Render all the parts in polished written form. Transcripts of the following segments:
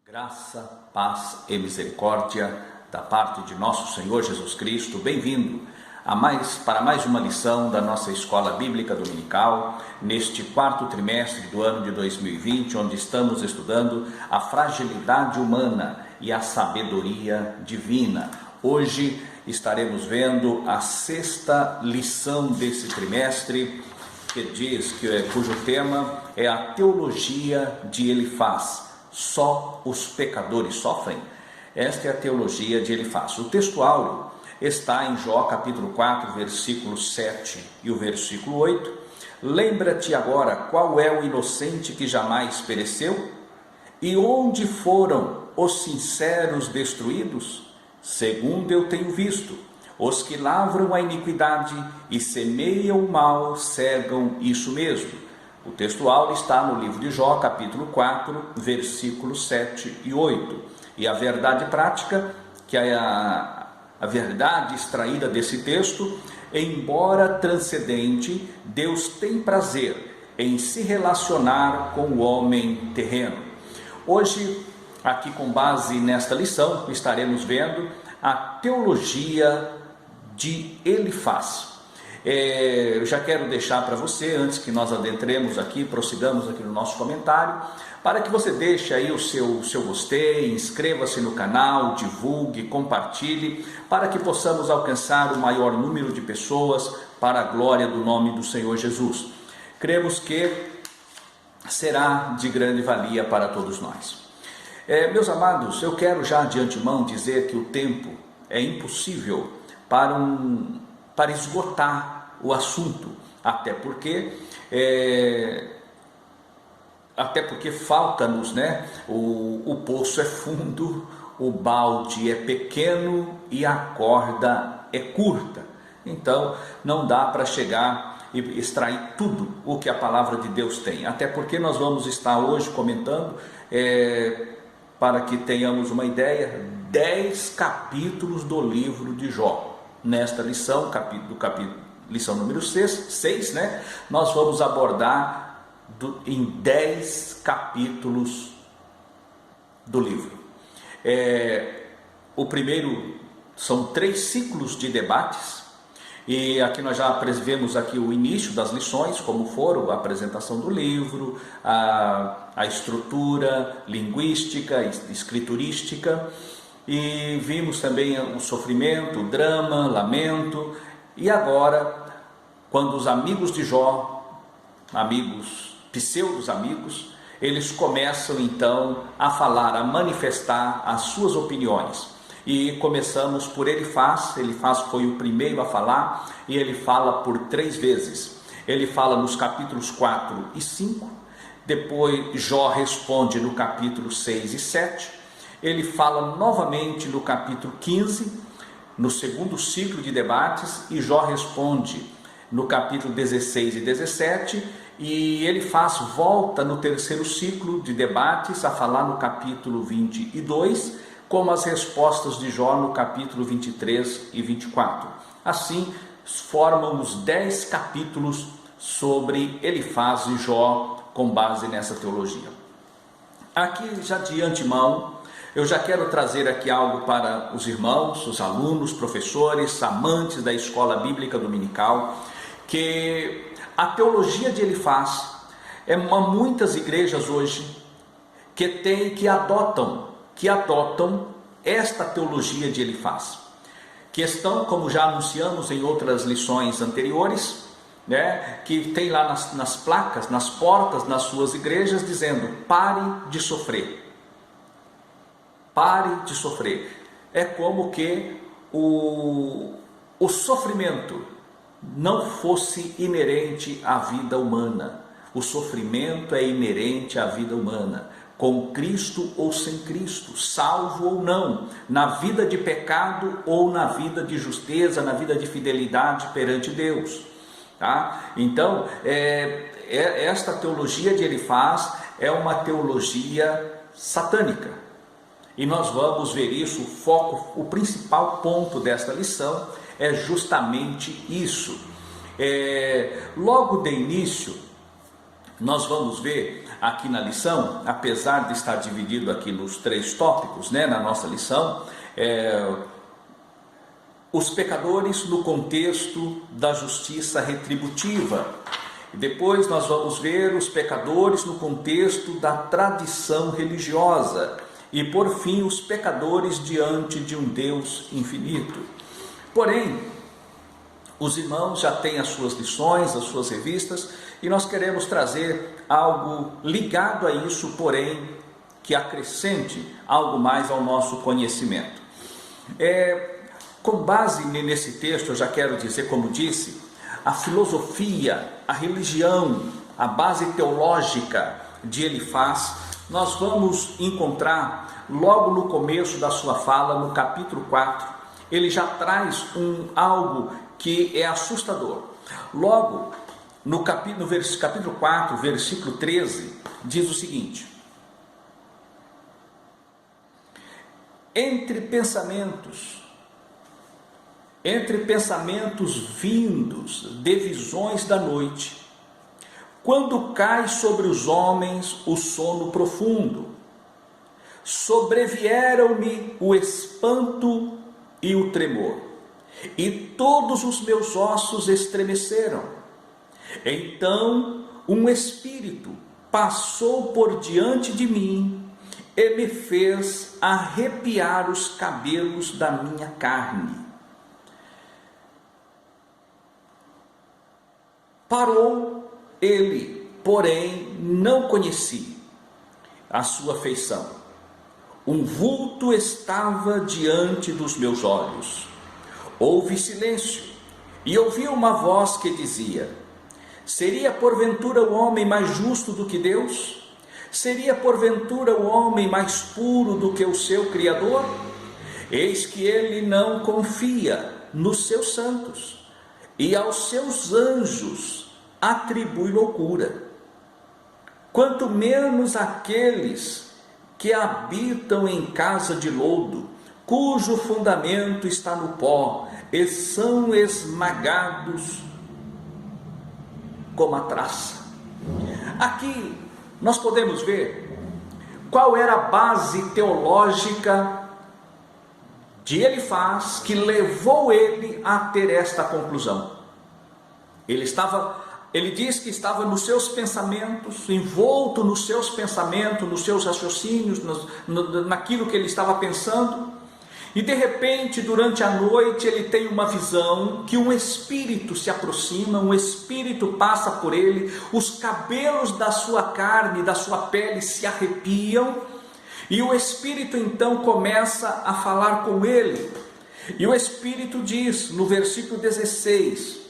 Graça, paz e misericórdia da parte de nosso Senhor Jesus Cristo. Bem-vindo para mais uma lição da nossa Escola Bíblica Dominical, neste quarto trimestre do ano de 2020, onde estamos estudando a fragilidade humana e a sabedoria divina. Hoje estaremos vendo a sexta lição desse trimestre, cujo tema é a teologia de Elifaz. Só os pecadores sofrem? Esta é a teologia de Elifaz. O texto áureo está em Jó capítulo 4, versículo 7 e o versículo 8. Lembra-te agora qual é o inocente que jamais pereceu? E onde foram os sinceros destruídos? Segundo eu tenho visto, os que lavram a iniquidade e semeiam o mal cegam isso mesmo. O texto áureo está no livro de Jó, capítulo 4, versículos 7 e 8. E a verdade prática, que é a verdade extraída desse texto, embora transcendente, Deus tem prazer em se relacionar com o homem terreno. Hoje, aqui com base nesta lição, estaremos vendo a teologia de Elifaz. Eu já quero deixar para você, antes que nós adentremos aqui, prossigamos aqui no nosso comentário, para que você deixe aí o seu gostei, inscreva-se no canal, divulgue, compartilhe, para que possamos alcançar o maior número de pessoas para a glória do nome do Senhor Jesus. Cremos que será de grande valia para todos nós. Meus amados, eu quero já de antemão dizer que o tempo é impossível para esgotar o assunto, até porque falta-nos, o poço é fundo, o balde é pequeno e a corda é curta. Então não dá para chegar e extrair tudo o que a palavra de Deus tem, até porque nós vamos estar hoje comentando, para que tenhamos uma ideia, 10 capítulos do livro de Jó. Nesta lição, lição número 6, nós vamos abordar em 10 capítulos do livro. O primeiro são 3 ciclos de debates, e aqui nós já vemos aqui o início das lições, como foram a apresentação do livro, a estrutura linguística, escriturística, e vimos também o sofrimento, o drama, lamento. E agora, quando os amigos de Jó, pseudos amigos, eles começam então a falar, a manifestar as suas opiniões. E começamos por Elifaz. Elifaz foi o primeiro a falar, e ele fala por 3 vezes. Ele fala nos capítulos 4 e 5, depois Jó responde no capítulo 6 e 7, ele fala novamente no capítulo 15, no segundo ciclo de debates, e Jó responde no capítulo 16 e 17, e Elifaz volta no terceiro ciclo de debates a falar no capítulo 22, como as respostas de Jó no capítulo 23 e 24. Assim, formam os 10 capítulos sobre Elifaz e Jó, com base nessa teologia. Aqui, já de antemão, eu já quero trazer aqui algo para os irmãos, os alunos, professores, amantes da Escola Bíblica Dominical, que a teologia de Elifaz muitas igrejas hoje que adotam esta teologia de Elifaz, que estão, como já anunciamos em outras lições anteriores, que tem lá nas placas, nas portas, nas suas igrejas, dizendo: pare de sofrer. Pare de sofrer. É como que o sofrimento não fosse inerente à vida humana. O sofrimento é inerente à vida humana, com Cristo ou sem Cristo, salvo ou não, na vida de pecado ou na vida de justeza, na vida de fidelidade perante Deus. Tá? Então, esta teologia de Elifaz é uma teologia satânica. E nós vamos ver isso, o principal ponto desta lição é justamente isso. Logo de início, nós vamos ver aqui na lição, apesar de estar dividido aqui nos 3 tópicos, né, na nossa lição, os pecadores no contexto da justiça retributiva. Depois nós vamos ver os pecadores no contexto da tradição religiosa. E por fim, os pecadores diante de um Deus infinito. Porém, os irmãos já têm as suas lições, as suas revistas, e nós queremos trazer algo ligado a isso, porém, que acrescente algo mais ao nosso conhecimento. Com base nesse texto, eu já quero dizer, como disse, a filosofia, a religião, a base teológica de Elifaz, nós vamos encontrar logo no começo da sua fala, no capítulo 4, ele já traz algo que é assustador. Logo, no capítulo 4, versículo 13, diz o seguinte: entre pensamentos vindos de visões da noite, quando cai sobre os homens o sono profundo, sobrevieram-me o espanto e o tremor, e todos os meus ossos estremeceram. Então um espírito passou por diante de mim e me fez arrepiar os cabelos da minha carne. Parou ele, porém não conheci a sua feição. Um vulto estava diante dos meus olhos. Houve silêncio, e ouvi uma voz que dizia: seria porventura o homem mais justo do que Deus? Seria porventura o homem mais puro do que o seu Criador? Eis que ele não confia nos seus santos, e aos seus anjos atribui loucura. Quanto menos aqueles que habitam em casa de lodo, cujo fundamento está no pó, e são esmagados como a traça. Aqui nós podemos ver qual era a base teológica de Elifaz que levou ele a ter esta conclusão. Ele diz que estava nos seus pensamentos, envolto nos seus pensamentos, nos seus raciocínios, naquilo que ele estava pensando, e de repente, durante a noite, ele tem uma visão que um espírito se aproxima, um espírito passa por ele, os cabelos da sua carne, da sua pele se arrepiam, e o espírito então começa a falar com ele, e o espírito diz no versículo 16: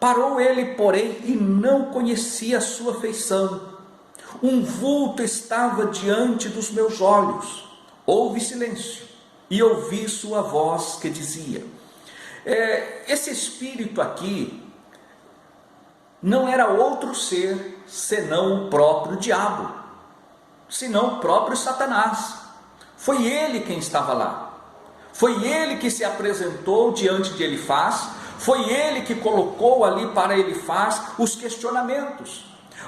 parou ele, porém, e não conhecia a sua feição. Um vulto estava diante dos meus olhos. Houve silêncio, e ouvi sua voz que dizia... Esse espírito aqui não era outro ser senão o próprio diabo, senão o próprio Satanás. Foi ele quem estava lá. Foi ele que se apresentou diante de Elifaz. Foi ele que colocou ali para Elifaz os questionamentos.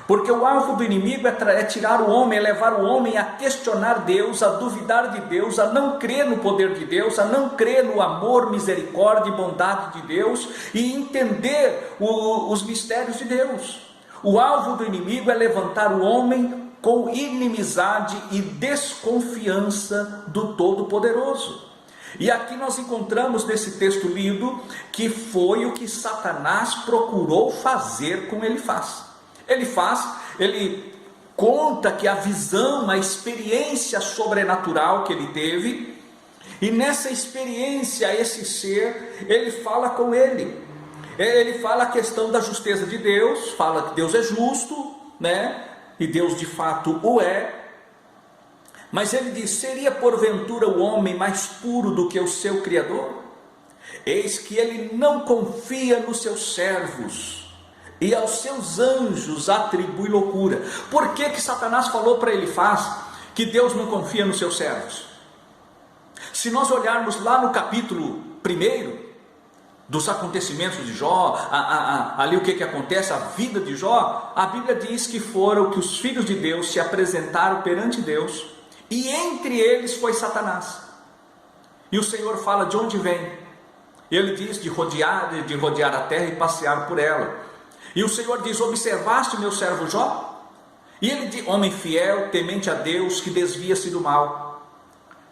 Porque o alvo do inimigo é tirar o homem, é levar o homem a questionar Deus, a duvidar de Deus, a não crer no poder de Deus, a não crer no amor, misericórdia e bondade de Deus e entender os mistérios de Deus. O alvo do inimigo é levantar o homem com inimizade e desconfiança do Todo-Poderoso. E aqui nós encontramos nesse texto lido que foi o que Satanás procurou fazer com Elifaz. Ele conta que a visão, a experiência sobrenatural que ele teve, e nessa experiência esse ser, ele fala com ele. Ele fala a questão da justeza de Deus, fala que Deus é justo, né? E Deus de fato o é. Mas ele diz: seria porventura o homem mais puro do que o seu Criador? Eis que ele não confia nos seus servos, e aos seus anjos atribui loucura. Por que Satanás falou para Elifaz que Deus não confia nos seus servos? Se nós olharmos lá no capítulo 1, dos acontecimentos de Jó, ali o que acontece, a vida de Jó, a Bíblia diz que foram que os filhos de Deus se apresentaram perante Deus, e entre eles foi Satanás. E o Senhor fala de onde vem. Ele diz de rodear a terra e passear por ela. E o Senhor diz: observaste meu servo Jó? E ele diz: homem fiel, temente a Deus, que desvia-se do mal.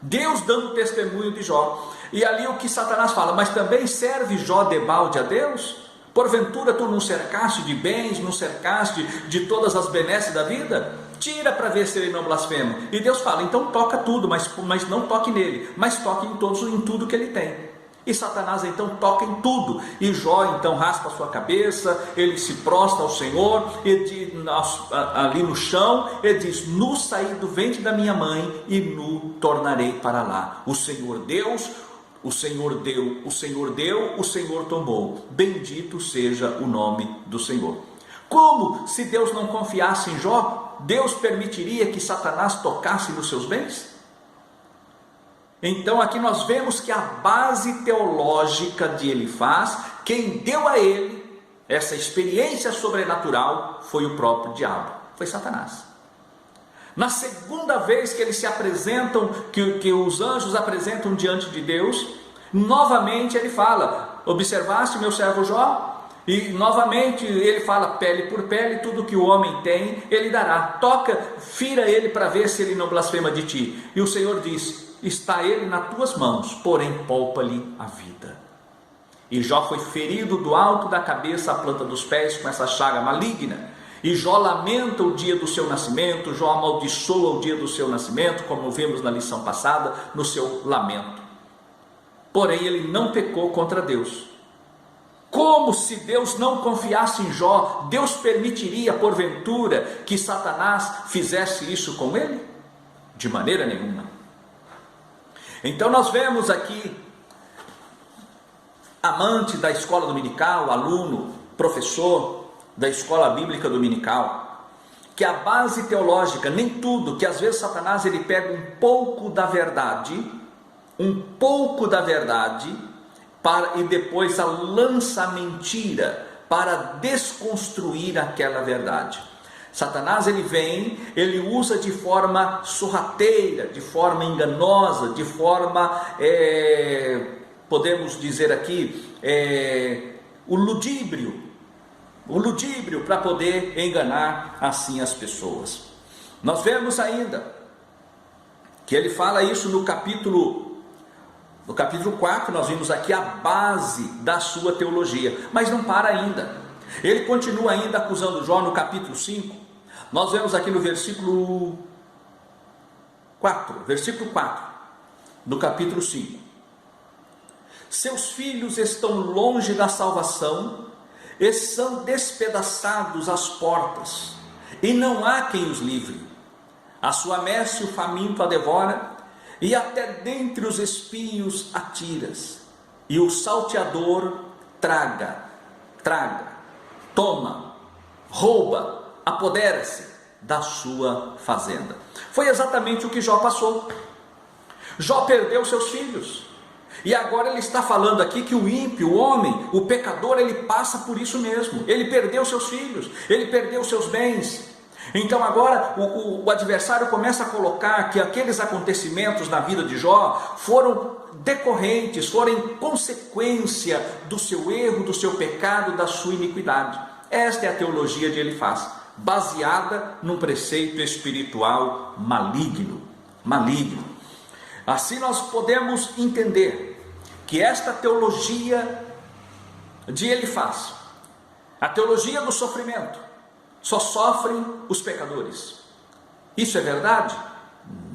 Deus dando testemunho de Jó. E ali o que Satanás fala: mas também serve Jó debalde a Deus? Porventura tu não cercaste de bens, não cercaste de todas as benesses da vida? Tira para ver se ele não blasfema. E Deus fala: então toca tudo, mas não toque nele, mas toque em tudo que ele tem. E Satanás então toca em tudo, e Jó então raspa a sua cabeça, ele se prostra ao Senhor, ali no chão, ele diz: nu saí do ventre da minha mãe, e nu tornarei para lá. O Senhor Deus, o Senhor deu, o Senhor deu, o Senhor tomou, bendito seja o nome do Senhor. Como se Deus não confiasse em Jó, Deus permitiria que Satanás tocasse nos seus bens? Então aqui nós vemos que a base teológica de Elifaz, quem deu a ele essa experiência sobrenatural foi o próprio diabo, foi Satanás. Na segunda vez que eles se apresentam, que os anjos apresentam diante de Deus, novamente ele fala: observaste meu servo Jó? E novamente ele fala: pele por pele, tudo que o homem tem, ele dará. Toca, fira ele para ver se ele não blasfema de ti. E o Senhor diz: está ele nas tuas mãos, porém poupa-lhe a vida. E Jó foi ferido do alto da cabeça à planta dos pés com essa chaga maligna. E Jó lamenta o dia do seu nascimento, Jó amaldiçoa o dia do seu nascimento, como vimos na lição passada, no seu lamento. Porém ele não pecou contra Deus. Como se Deus não confiasse em Jó, Deus permitiria porventura que Satanás fizesse isso com ele? De maneira nenhuma. Então nós vemos aqui, amante da escola dominical, aluno, professor da escola bíblica dominical, que a base teológica, nem tudo, que às vezes Satanás ele pega um pouco da verdade, e depois lança a mentira para desconstruir aquela verdade. Satanás ele vem, ele usa de forma sorrateira, de forma enganosa, de forma, podemos dizer aqui, o ludíbrio para poder enganar assim as pessoas. Nós vemos ainda que ele fala isso no capítulo 4, nós vimos aqui a base da sua teologia, mas não para ainda. Ele continua ainda acusando Jó no capítulo 5. Nós vemos aqui no versículo 4, do capítulo 5. Seus filhos estão longe da salvação e são despedaçados às portas, e não há quem os livre. A sua messe o faminto a devora, e até dentre os espinhos atiras, e o salteador traga, toma, rouba, apodera-se da sua fazenda. Foi exatamente o que Jó passou. Jó perdeu seus filhos, e agora ele está falando aqui que o ímpio, o homem, o pecador, ele passa por isso mesmo. Ele perdeu seus filhos, ele perdeu seus bens. Então agora o adversário começa a colocar que aqueles acontecimentos na vida de Jó foram decorrentes, foram em consequência do seu erro, do seu pecado, da sua iniquidade. Esta é a teologia de Elifaz, baseada num preceito espiritual maligno. Assim nós podemos entender que esta teologia de Elifaz, a teologia do sofrimento, só sofrem os pecadores. Isso é verdade?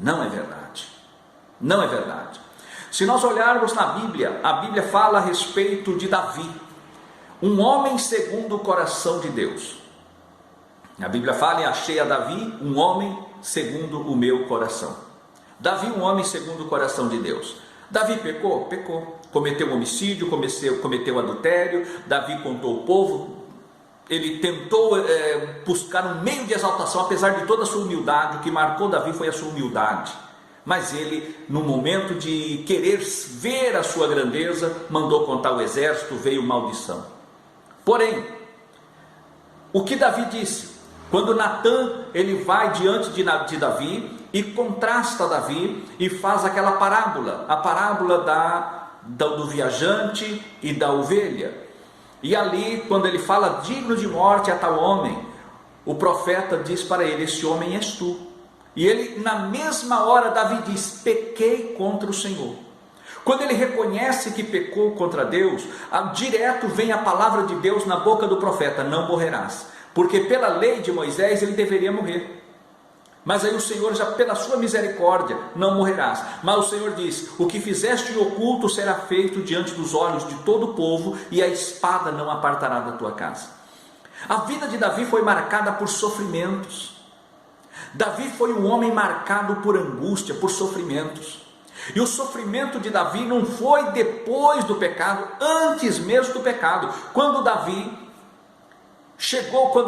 Não é verdade. Não é verdade. Se nós olharmos na Bíblia, a Bíblia fala a respeito de Davi, um homem segundo o coração de Deus. A Bíblia fala: e achei a Davi um homem segundo o meu coração. Davi, um homem segundo o coração de Deus. Davi pecou? Pecou. Cometeu homicídio, cometeu adultério. Davi contou o povo. Ele tentou buscar um meio de exaltação, apesar de toda a sua humildade. O que marcou Davi foi a sua humildade. Mas ele, no momento de querer ver a sua grandeza, mandou contar o exército, veio maldição. Porém, o que Davi disse? Quando Natã, ele vai diante de Davi e contrasta Davi e faz aquela parábola, a parábola do viajante e da ovelha. E ali, quando ele fala, digno de morte é tal homem, o profeta diz para ele, esse homem és tu. E ele, na mesma hora, Davi diz, pequei contra o Senhor. Quando ele reconhece que pecou contra Deus, direto vem a palavra de Deus na boca do profeta, não morrerás. Porque pela lei de Moisés ele deveria morrer. Mas aí o Senhor, já pela sua misericórdia, não morrerás. Mas o Senhor diz, o que fizeste em oculto será feito diante dos olhos de todo o povo, e a espada não apartará da tua casa. A vida de Davi foi marcada por sofrimentos. Davi foi um homem marcado por angústia, por sofrimentos. E o sofrimento de Davi não foi depois do pecado, antes mesmo do pecado. Quando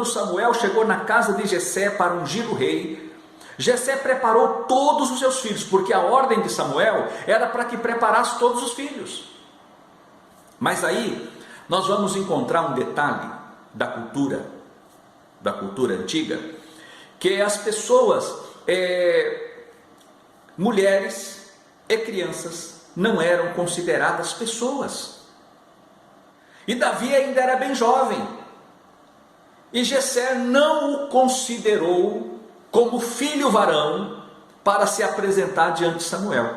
Samuel chegou na casa de Jessé para ungir o rei, Jessé preparou todos os seus filhos, porque a ordem de Samuel era para que preparasse todos os filhos. Mas aí nós vamos encontrar um detalhe da cultura antiga, que as pessoas, mulheres e crianças, não eram consideradas pessoas. E Davi ainda era bem jovem. E Jessé não o considerou como filho varão para se apresentar diante de Samuel.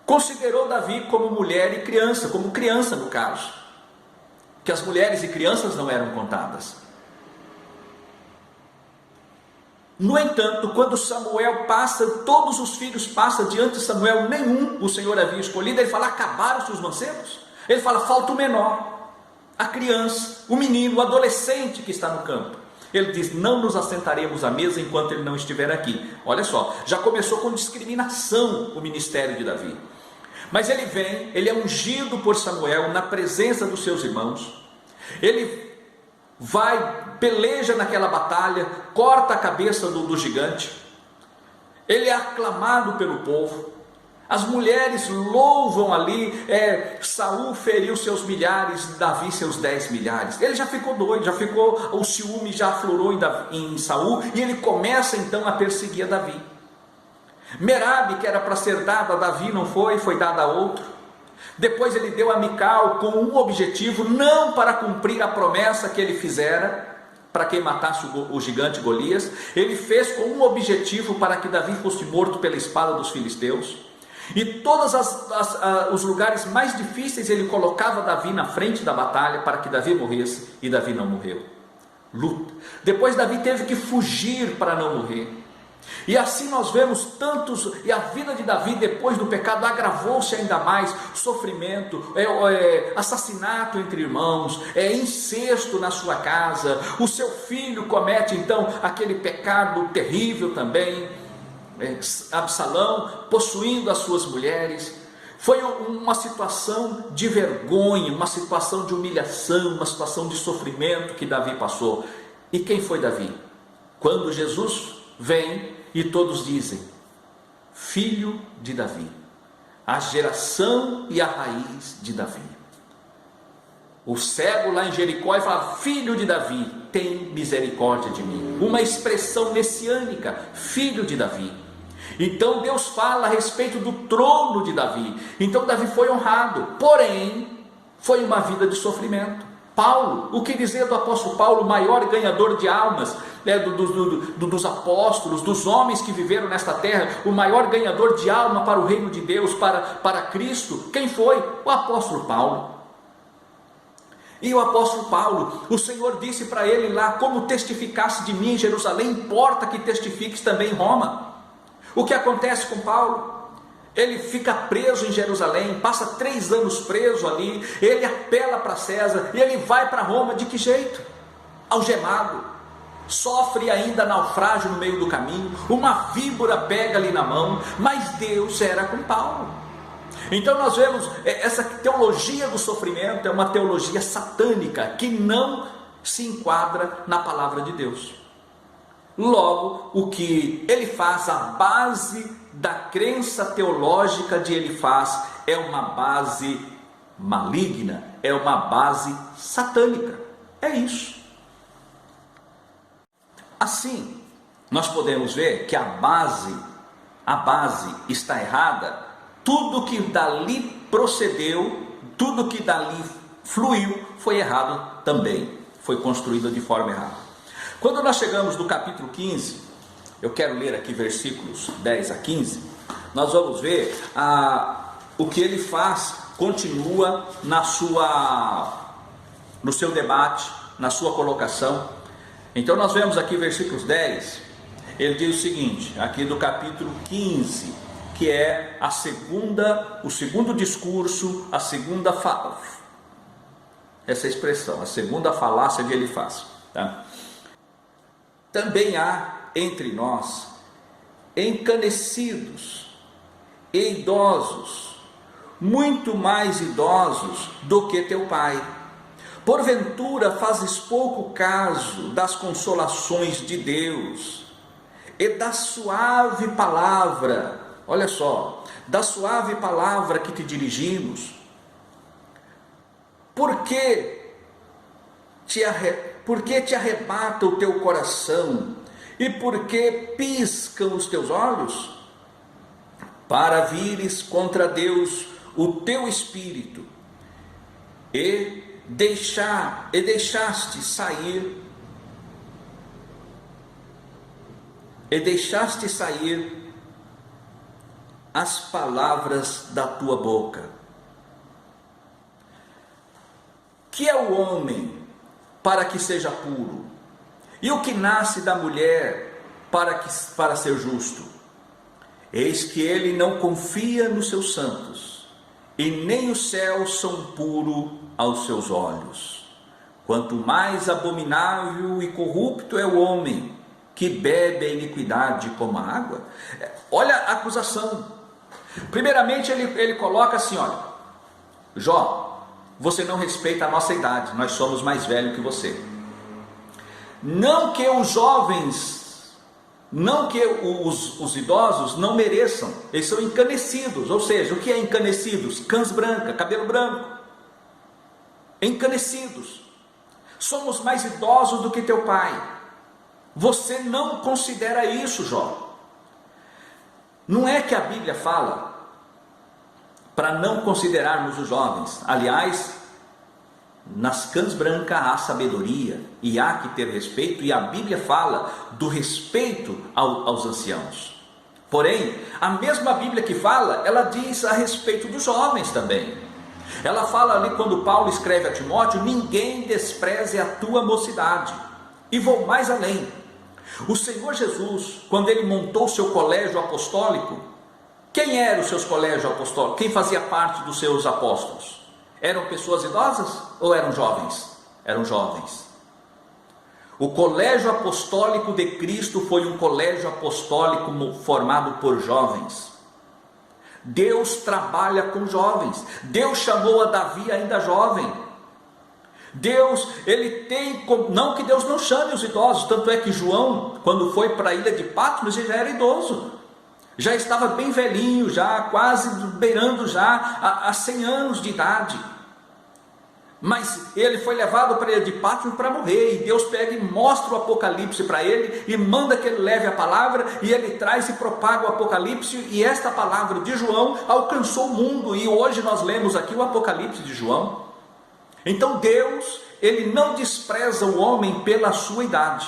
Considerou Davi como mulher e criança, como criança no caso, que as mulheres e crianças não eram contadas. No entanto, quando Samuel passa, todos os filhos passam diante de Samuel, nenhum o Senhor havia escolhido. Ele fala, acabaram-se os mancebos? Ele fala, falta o menor, a criança, o menino, o adolescente que está no campo. Ele diz, não nos assentaremos à mesa enquanto ele não estiver aqui. Olha só, já começou com discriminação o ministério de Davi. Mas ele vem, ele é ungido por Samuel na presença dos seus irmãos. Ele vai, peleja naquela batalha, corta a cabeça do gigante. Ele é aclamado pelo povo. As mulheres louvam ali, Saul feriu seus milhares, Davi seus 10 milhares. Ele já ficou doido, o ciúme já aflorou em Saul, e ele começa então a perseguir a Davi. Merabe, que era para ser dada a Davi, não foi dada a outro. Depois ele deu a Mical com um objetivo, não para cumprir a promessa que ele fizera, para quem matasse o gigante Golias. Ele fez com um objetivo, para que Davi fosse morto pela espada dos filisteus. E todos os lugares mais difíceis ele colocava Davi na frente da batalha, para que Davi morresse, e Davi não morreu. Luta. Depois Davi teve que fugir para não morrer. E assim nós vemos tantos, e a vida de Davi depois do pecado agravou-se ainda mais, sofrimento, assassinato entre irmãos, incesto na sua casa, o seu filho comete então aquele pecado terrível também, Absalão possuindo as suas mulheres. Foi uma situação de vergonha, uma situação de humilhação, uma situação de sofrimento que Davi passou. E quem foi Davi? Quando Jesus vem e todos dizem, filho de Davi, a geração e a raiz de Davi. O cego lá em Jericó fala, filho de Davi, tem misericórdia de mim. Uma expressão messiânica, filho de Davi. Então Deus fala a respeito do trono de Davi. Então Davi foi honrado, porém foi uma vida de sofrimento. Paulo, o que dizer do apóstolo Paulo, o maior ganhador de almas, dos apóstolos, dos homens que viveram nesta terra, o maior ganhador de alma para o reino de Deus, para Cristo? Quem foi? O apóstolo Paulo. E o apóstolo Paulo, o Senhor disse para ele lá, como testificasse de mim em Jerusalém, importa que testifiques também em Roma. O que acontece com Paulo? Ele fica preso em Jerusalém, passa 3 anos preso ali, ele apela para César, e ele vai para Roma, de que jeito? Algemado, sofre ainda naufrágio no meio do caminho, uma víbora pega-lhe na mão, mas Deus era com Paulo. Então nós vemos, essa teologia do sofrimento é uma teologia satânica, que não se enquadra na palavra de Deus. Logo, o que ele faz, a base da crença teológica de Elifaz é uma base maligna, é uma base satânica. É isso. Assim, nós podemos ver que a base está errada. Tudo que dali procedeu, tudo que dali fluiu, foi errado também. Foi construído de forma errada. Quando nós chegamos no capítulo 15, eu quero ler aqui versículos 10 a 15, nós vamos ver o que ele faz, continua no seu debate, na sua colocação. Então nós vemos aqui versículos 10, ele diz o seguinte, aqui do capítulo 15, que é o segundo discurso, a segunda falácia de Elifaz, tá? Também há entre nós encanecidos e idosos, muito mais idosos do que teu pai. Porventura fazes pouco caso das consolações de Deus e da suave palavra, olha só, da suave palavra que te dirigimos? Por que te arrebata o teu coração e por que piscam os teus olhos? Para vires contra Deus o teu espírito e deixaste sair as palavras da tua boca. Que é o homem para que seja puro, e o que nasce da mulher para ser justo? Eis que ele não confia nos seus santos, e nem os céus são puros aos seus olhos. Quanto mais abominável e corrupto é o homem que bebe a iniquidade como a água. Olha a acusação. Primeiramente ele coloca assim, olha, Jó, você não respeita a nossa idade, nós somos mais velhos que você. Não que os jovens, não que os idosos não mereçam, eles são encanecidos. Ou seja, o que é encanecidos? Cãs branca, cabelo branco, encanecidos. Somos mais idosos do que teu pai. Você não considera isso, Jó. Não é que a Bíblia fala para não considerarmos os jovens. Aliás, nas cãs brancas há sabedoria e há que ter respeito, e a Bíblia fala do respeito aos anciãos. Porém, a mesma Bíblia que fala, ela diz a respeito dos jovens também. Ela fala ali, quando Paulo escreve a Timóteo, ninguém despreze a tua mocidade. E vou mais além. O Senhor Jesus, quando ele montou o seu colégio apostólico, quem eram os seus colégios apostólicos? Quem fazia parte dos seus apóstolos? Eram pessoas idosas ou eram jovens? Eram jovens. O colégio apostólico de Cristo foi um colégio apostólico formado por jovens. Deus trabalha com jovens. Deus chamou a Davi ainda jovem. Deus, ele tem, não que Deus não chame os idosos, tanto é que João, quando foi para a ilha de Patmos, ele já era idoso, já estava bem velhinho, já quase beirando já a 100 anos de idade, mas ele foi levado para a ilha de Patmos para morrer, e Deus pega e mostra o Apocalipse para ele, e manda que ele leve a palavra, e ele traz e propaga o Apocalipse, e esta palavra de João alcançou o mundo, e hoje nós lemos aqui o Apocalipse de João. Então Deus, ele não despreza o homem pela sua idade,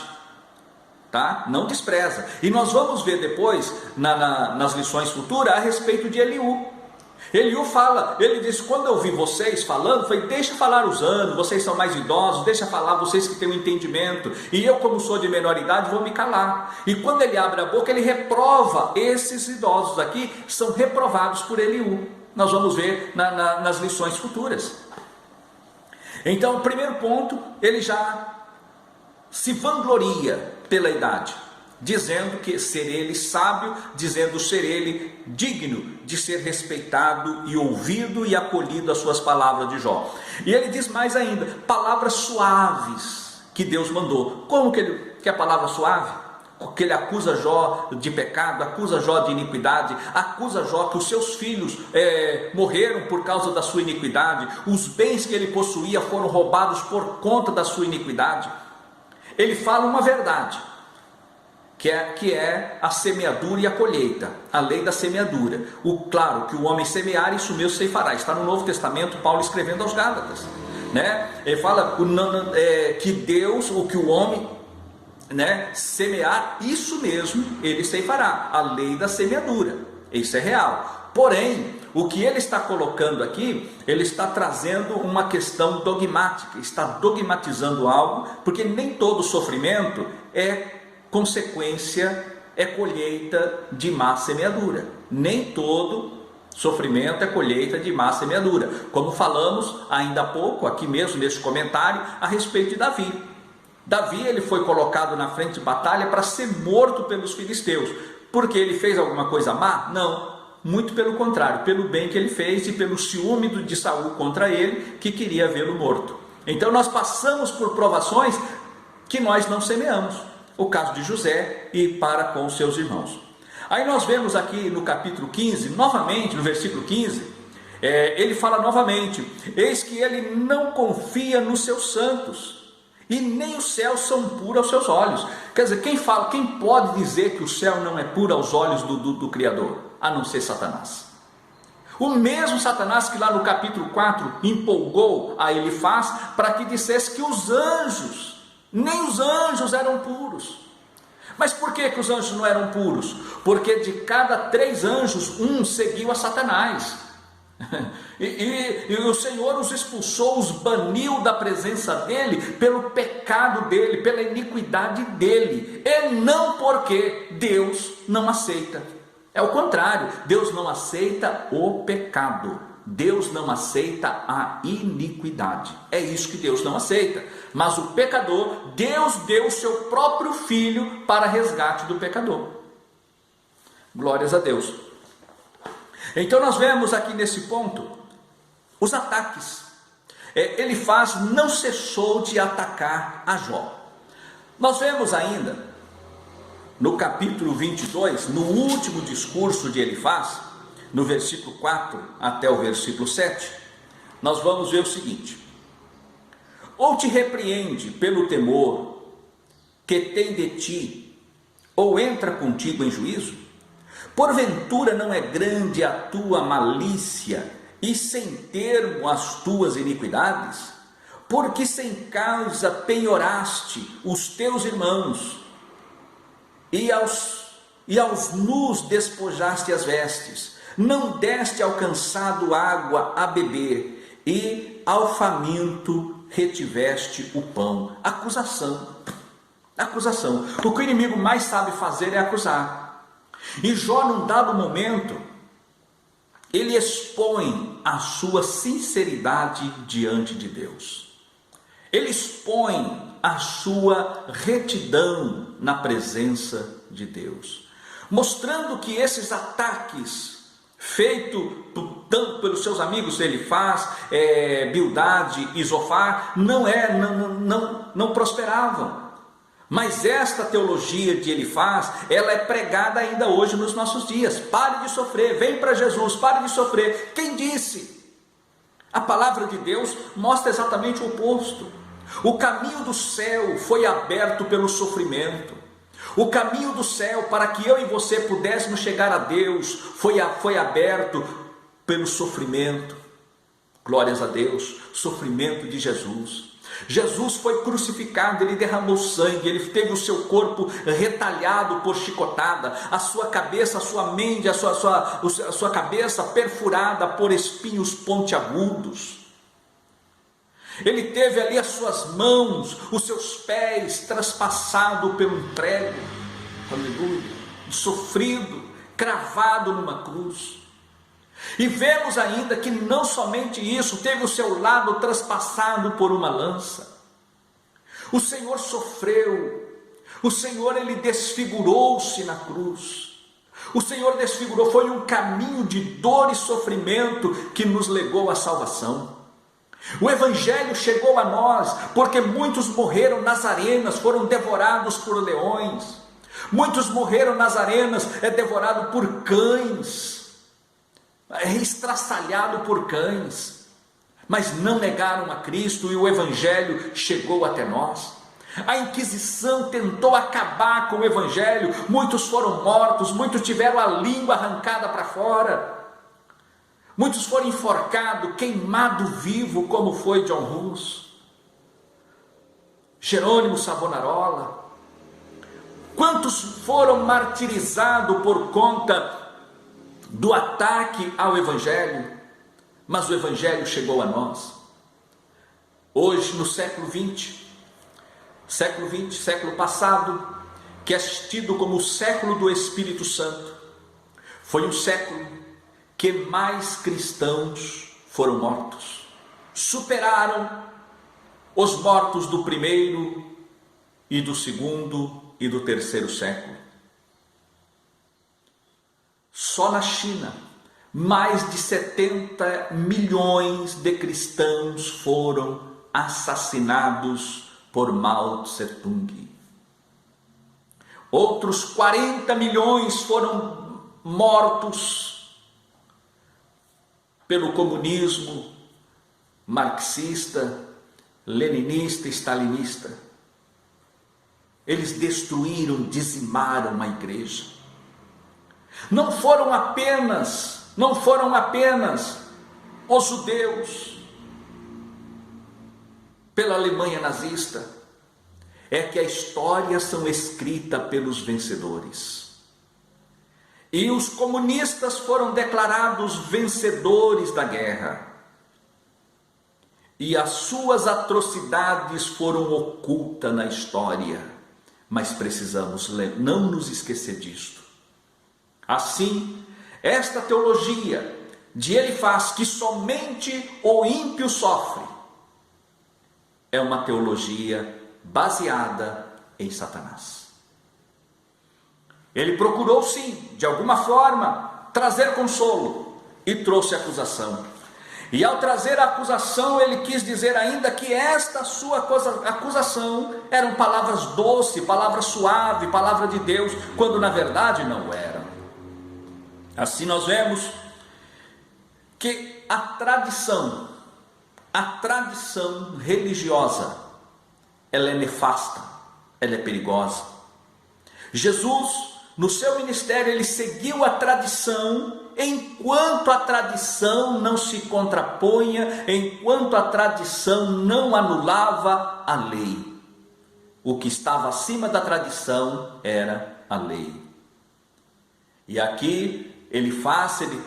tá? Não despreza. E nós vamos ver depois, nas lições futuras, a respeito de Eliú. Eliú fala, ele diz, quando eu vi vocês falando, foi, deixa falar os anos, vocês são mais idosos, deixa falar vocês que têm um entendimento, e eu, como sou de menor idade, vou me calar. E quando ele abre a boca, ele reprova, esses idosos aqui são reprovados por Eliú. Nós vamos ver nas lições futuras. Então, o primeiro ponto, ele já se vangloria pela idade, dizendo que ser ele sábio, dizendo ser ele digno de ser respeitado e ouvido e acolhido as suas palavras de Jó. E ele diz mais ainda, palavras suaves que Deus mandou. Como que é a palavra suave? que ele acusa Jó de pecado, acusa Jó de iniquidade, acusa Jó que os seus filhos morreram por causa da sua iniquidade, os bens que ele possuía foram roubados por conta da sua iniquidade. Ele fala uma verdade, que é a semeadura e a colheita, a lei da semeadura. Claro que o homem semear, isso mesmo ceifará. Está no Novo Testamento, Paulo escrevendo aos Gálatas, né? Ele fala que Deus, o que o homem, né, semear, isso mesmo ele ceifará, a lei da semeadura. Isso é real. Porém, o que ele está colocando aqui, ele está trazendo uma questão dogmática, está dogmatizando algo, porque nem todo sofrimento é consequência, é colheita de má semeadura. Nem todo sofrimento é colheita de má semeadura, como falamos ainda há pouco, aqui mesmo neste comentário, a respeito de Davi. Davi, ele foi colocado na frente de batalha para ser morto pelos filisteus, porque ele fez alguma coisa má? Não, muito pelo contrário, pelo bem que ele fez e pelo ciúme de Saul contra ele, que queria vê-lo morto. Então nós passamos por provações que nós não semeamos, o caso de José e para com os seus irmãos. Aí nós vemos aqui no capítulo 15, novamente no versículo 15, ele fala novamente: eis que ele não confia nos seus santos, e nem os céus são puros aos seus olhos. Quer dizer, quem pode dizer que o céu não é puro aos olhos do Criador? A não ser Satanás. O mesmo Satanás que lá no capítulo 4 empolgou a Elifaz para que dissesse que os anjos, nem os anjos eram puros. Mas por que os anjos não eram puros? Porque de cada 3 anjos, um seguiu a Satanás. E o Senhor os expulsou, os baniu da presença dele pelo pecado dele, pela iniquidade dele, e não porque Deus não aceita. É o contrário, Deus não aceita o pecado, Deus não aceita a iniquidade. É isso que Deus não aceita. Mas o pecador, Deus deu o seu próprio filho para resgate do pecador. Glórias a Deus. Então nós vemos aqui nesse ponto os ataques. Elifaz não cessou de atacar a Jó. Nós vemos ainda no capítulo 22, no último discurso de Elifaz, no versículo 4 até o versículo 7, nós vamos ver o seguinte: ou te repreende pelo temor que tem de ti, ou entra contigo em juízo? Porventura não é grande a tua malícia e sem termo as tuas iniquidades? Porque sem causa penhoraste os teus irmãos, e aos nus despojaste as vestes, não deste ao cansado água a beber, e ao faminto retiveste o pão. Acusação. O que o inimigo mais sabe fazer é acusar. E Jó, num dado momento, ele expõe a sua sinceridade diante de Deus. Ele expõe a sua retidão na presença de Deus, mostrando que esses ataques feitos tanto pelos seus amigos Elifaz, Bildade e Zofar não prosperavam. Mas esta teologia de Elifaz, ela é pregada ainda hoje nos nossos dias. Pare de sofrer, vem para Jesus, pare de sofrer. Quem disse? A palavra de Deus mostra exatamente o oposto. O caminho do céu foi aberto pelo sofrimento. O caminho do céu para que eu e você pudéssemos chegar a Deus foi aberto pelo sofrimento. Glórias a Deus, sofrimento de Jesus. Jesus foi crucificado, ele derramou sangue, ele teve o seu corpo retalhado por chicotada, a sua cabeça, a sua mente, a sua cabeça perfurada por espinhos pontiagudos. Ele teve ali as suas mãos, os seus pés traspassado pelo prego, aleluia, sofrido, cravado numa cruz. E vemos ainda que não somente isso, teve o seu lado traspassado por uma lança. O Senhor sofreu, o Senhor ele desfigurou-se na cruz. O Senhor desfigurou, foi um caminho de dor e sofrimento que nos legou à salvação. O Evangelho chegou a nós, porque muitos morreram nas arenas, foram devorados por leões. Muitos morreram nas arenas, devorado por cães, estraçalhado por cães, mas não negaram a Cristo e o Evangelho chegou até nós. A Inquisição tentou acabar com o Evangelho, muitos foram mortos, muitos tiveram a língua arrancada para fora, muitos foram enforcados, queimados vivo, como foi John Hus, Jerônimo Savonarola. Quantos foram martirizados por conta do ataque ao Evangelho? Mas o Evangelho chegou a nós. Hoje, no século XX, século passado, que é tido como o século do Espírito Santo, foi o século que mais cristãos foram mortos. Superaram os mortos do primeiro e do segundo e do terceiro século. Só na China, mais de 70 milhões de cristãos foram assassinados por Mao Tse-tung. Outros 40 milhões foram mortos pelo comunismo marxista, leninista e stalinista. Eles destruíram, dizimaram a igreja. Não foram apenas os judeus pela Alemanha nazista, é que a história são escrita pelos vencedores. E os comunistas foram declarados vencedores da guerra. E as suas atrocidades foram ocultas na história. Mas precisamos não nos esquecer disto. Assim, esta teologia de Elifaz, que somente o ímpio sofre, é uma teologia baseada em Satanás. Ele procurou sim, de alguma forma, trazer consolo e trouxe acusação. E ao trazer a acusação, ele quis dizer ainda que esta sua acusação eram palavras doces, palavras suaves, palavra de Deus, quando na verdade não eram. Assim nós vemos que a tradição religiosa, ela é nefasta, ela é perigosa. Jesus, no seu ministério, ele seguiu a tradição, enquanto a tradição não se contrapunha, enquanto a tradição não anulava a lei. O que estava acima da tradição era a lei. E aqui ele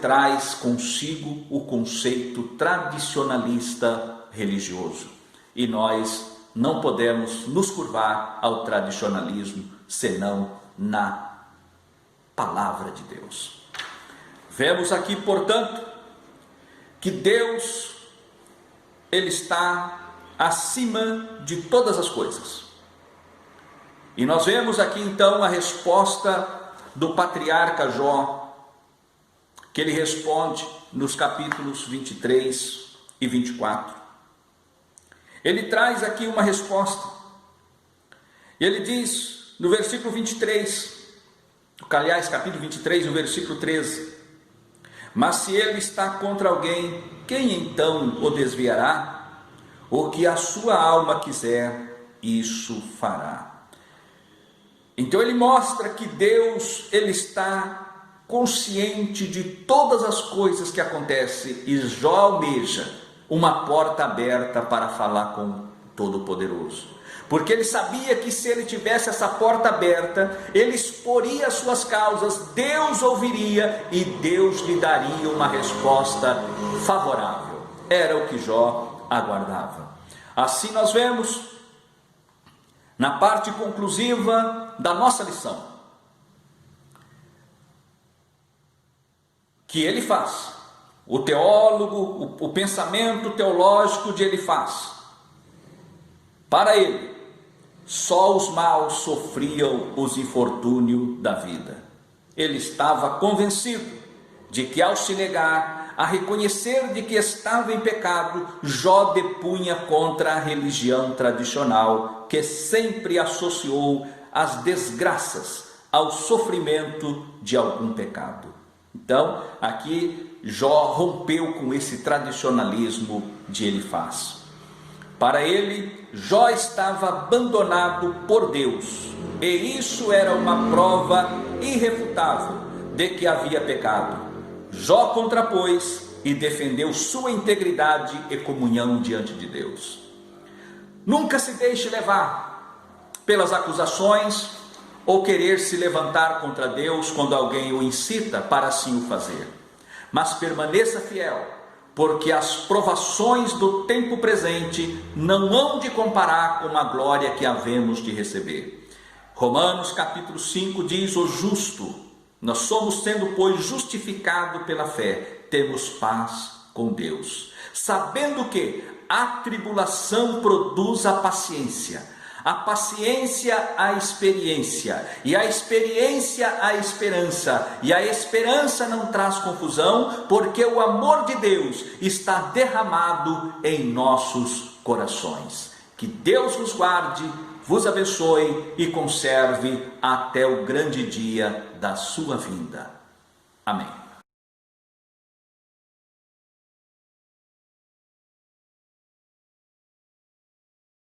traz consigo o conceito tradicionalista religioso. E nós não podemos nos curvar ao tradicionalismo, senão na palavra de Deus. Vemos aqui, portanto, que Deus, ele está acima de todas as coisas. E nós vemos aqui então a resposta do patriarca Jó, que ele responde nos capítulos 23 e 24. Ele traz aqui uma resposta. Ele diz no versículo 23, aliás, capítulo 23, no versículo 13: mas se ele está contra alguém, quem então o desviará? O que a sua alma quiser, isso fará. Então ele mostra que Deus, ele está consciente de todas as coisas que acontecem, e Jó almeja uma porta aberta para falar com o Todo-Poderoso, porque ele sabia que se ele tivesse essa porta aberta, ele exporia as suas causas, Deus ouviria e Deus lhe daria uma resposta favorável. Era o que Jó aguardava. Assim nós vemos na parte conclusiva da nossa lição que Elifaz, o teólogo, o pensamento teológico de Elifaz, para ele, só os maus sofriam os infortúnios da vida. Ele estava convencido de que, ao se negar a reconhecer de que estava em pecado, Jó depunha contra a religião tradicional, que sempre associou as desgraças ao sofrimento de algum pecado. Então, aqui Jó rompeu com esse tradicionalismo de Elifaz. Para ele, Jó estava abandonado por Deus, e isso era uma prova irrefutável de que havia pecado. Jó contrapôs e defendeu sua integridade e comunhão diante de Deus. Nunca se deixe levar pelas acusações ou querer se levantar contra Deus quando alguém o incita para assim o fazer. Mas permaneça fiel, porque as provações do tempo presente não hão de comparar com a glória que havemos de receber. Romanos capítulo 5 diz: o justo, nós somos sendo, pois, justificados pela fé, temos paz com Deus, sabendo que a tribulação produz a paciência a experiência, e a experiência a esperança, e a esperança não traz confusão, porque o amor de Deus está derramado em nossos corações. Que Deus vos guarde, vos abençoe e conserve até o grande dia da sua vinda. Amém.